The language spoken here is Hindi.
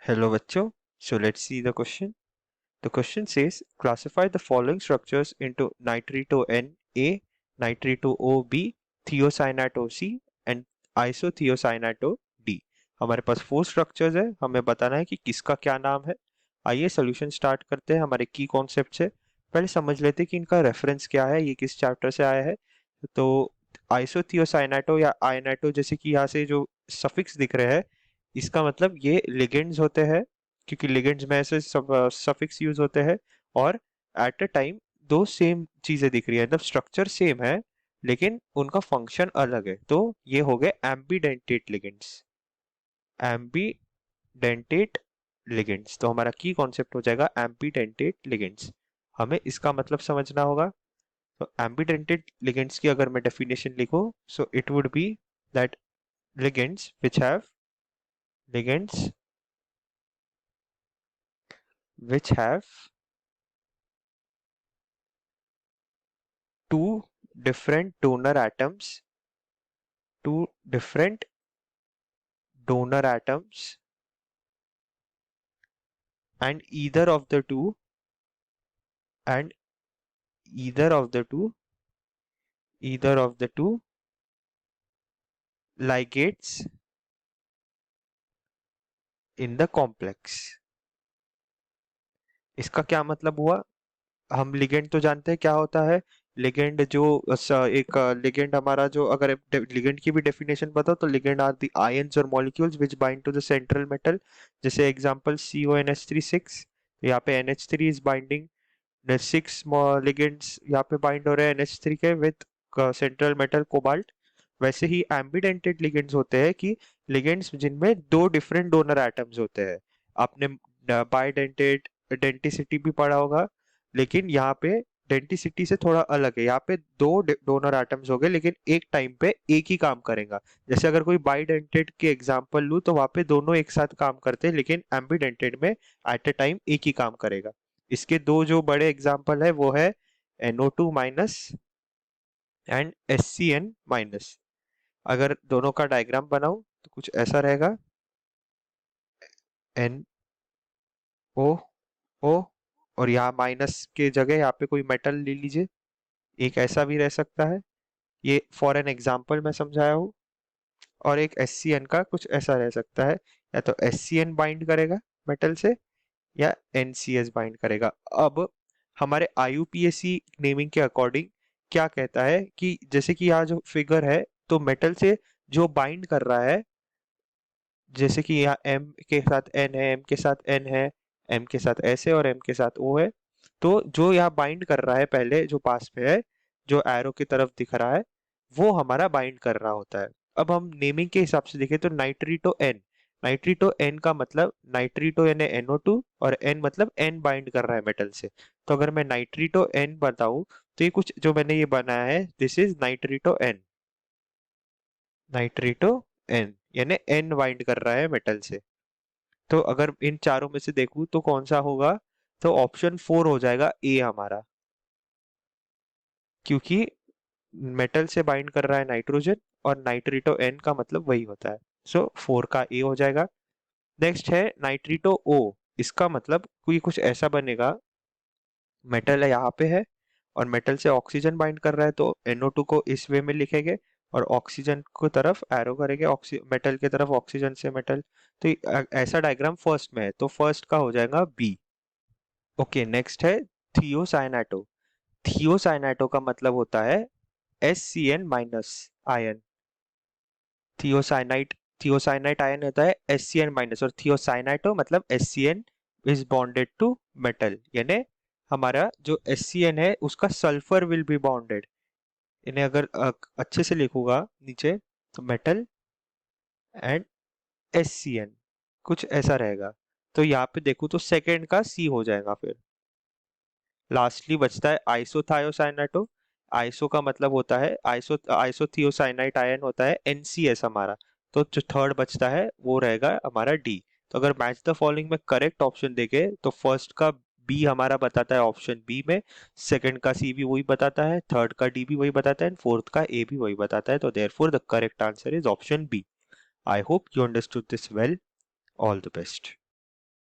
Hello bachcho. So let's see the question. The question says classify the following structures into nitrito N A, nitrito O B, thiocyanate C and isothiocyanate D. हमारे पास 4 स्ट्रक्चर्स है, हमें बताना है कि किसका क्या नाम है। आइए सोल्यूशन स्टार्ट करते हैं। हमारे की कॉन्सेप्ट से पहले समझ लेते हैं कि इनका रेफरेंस क्या है, ये किस चैप्टर से आया है। तो आइसोथियोसाइनाटो या आयनाटो जैसे कि यहाँ से जो सफिक्स दिख रहे हैं, इसका मतलब ये लिगेंड्स होते हैं, क्योंकि लिगेंड्स में ऐसे सब सफिक्स यूज होते हैं। और एट अ टाइम दो सेम चीजें दिख रही है, मतलब स्ट्रक्चर सेम है लेकिन उनका फंक्शन अलग है, तो ये हो गए एम्बीडेंटेट लिगेंड्स। एम्बीडेंटेट लिगेंड्स, तो हमारा की कॉन्सेप्ट हो जाएगा एम्बीडेंटेट लिगेंड्स। हमें इसका मतलब समझना होगा। तो एम्बीडेंटेट लिगेंड्स की अगर मैं डेफिनेशन लिखूं, so it would be that ligands which have ligands which have two different two different donor atoms, and and either of the two either of the two ligates in the complex। इसका क्या मतलब हुआ? हम लिगेंड तो जानते हैं क्या होता है। लिगेंड जो एक लिगेंड हमारा जो, अगर लिगेंड की भी डेफिनेशन बताओ तो लिगेंड आर द आयंस और molecules which bind to the central metal. जैसे एग्जांपल CONH3 6, यहाँ पे NH3 इज बाइंडिंग, 6 लिगेंड्स यहाँ पे बाइंड हो रहे हैं NH3 के विद सेंट्रल मेटल कोबाल्ट। वैसे ही एम्बीडेंटेड लिगेंड्स होते हैं कि लिगेंड्स जिनमें दो डिफरेंट डोनर एटम्स होते हैं। आपने बाइडेंटेट डेंटिसिटी भी पढ़ा होगा, लेकिन यहाँ पे डेंटिसिटी से थोड़ा अलग है। यहाँ पे दो डोनर एटम्स हो गए लेकिन एक टाइम पे एक ही काम करेगा। जैसे अगर कोई बाइडेंटेड के एग्जांपल लूँ तो वहाँ पे दोनों एक साथ काम करते हैं, लेकिन एम्बीडेंटेड में एट ए टाइम एक ही काम करेगा। इसके दो जो बड़े एग्जाम्पल है वो है NO2- एंड SCN-। अगर दोनों का डायग्राम बनाऊं तो कुछ ऐसा रहेगा, NO, और यहाँ माइनस के जगह यहाँ पे कोई मेटल ले लीजिए, एक ऐसा भी रह सकता है। ये फॉर एन एग्जाम्पल मैं समझाया हूँ। और एक SCN का कुछ ऐसा रह सकता है, या तो SCN बाइंड करेगा मेटल से या NCS बाइंड करेगा। अब हमारे IUPAC नेमिंग के अकॉर्डिंग क्या कहता है कि जैसे कि यहाँ जो फिगर है, तो मेटल से जो बाइंड कर रहा है, जैसे कि यहाँ M के साथ N है, M के साथ N है, M के साथ S है और M के साथ O है। तो जो यहाँ बाइंड कर रहा है पहले, जो पास में है, जो एरो की तरफ दिख रहा है, वो हमारा बाइंड कर रहा होता है। अब हम नेमिंग के हिसाब से देखें तो नाइट्रीटो N, नाइट्रीटो N का मतलब नाइट्रीटो यानी NO2 और N मतलब N बाइंड कर रहा है मेटल से। तो अगर मैं नाइट्रीटो N बताऊं तो ये कुछ जो मैंने ये बनाया है, दिस इज नाइट्रीटो N। नाइट्रीटो N यानी N बाइंड कर रहा है मेटल से। तो अगर इन चारों में से देखूं तो कौन सा होगा, तो ऑप्शन 4 हो जाएगा ए हमारा, क्योंकि मेटल से बाइंड कर रहा है नाइट्रोजन और नाइट्रीटो N का मतलब वही होता है। सो 4 का ए हो जाएगा। नेक्स्ट है नाइट्रीटो O। इसका मतलब कोई कुछ ऐसा बनेगा, मेटल है यहाँ पे है और मेटल से ऑक्सीजन बाइंड कर रहा है, तो NO2 को इस वे में लिखेंगे और ऑक्सीजन को तरफ एरो करेंगे, मेटल की तरफ ऑक्सीजन से मेटल। तो ऐसा डायग्राम फर्स्ट में है, तो फर्स्ट का हो जाएगा बी। ओके, नेक्स्ट है थियोसाइनाटो। थियोसाइनाटो का मतलब होता है SCN- थियोसाइनाइट, थियोसाइनाइट आयन होता है SCN-, और थियोसाइनाटो मतलब SCN is bonded to metal, यानी हमारा जो SCN है उसका सल्फर विल बी बॉन्डेड। इन्हें अगर अच्छे से लिखूंगा नीचे, तो मेटल एंड SCN कुछ ऐसा रहेगा। तो यहाँ पे देखूं तो सेकेंड का C हो जाएगा। फिर लास्टली बचता है आइसोथायोसाइनाटो। आइसो का मतलब होता है आइसोथियोसाइनाइट आयन होता है NCS हमारा। तो जो थर्ड बचता है वो रहेगा हमारा D। तो अगर मैच द फॉलोइंग में करेक्ट ऑप्शन देखे तो फर्स्ट का बी हमारा बताता है ऑप्शन बी में, सेकंड का सी भी वही बताता है, थर्ड का डी भी वही बताता है एंड फोर्थ का ए भी वही बताता है। तो therefore the correct answer is option B. I hope you understood this well. All the best.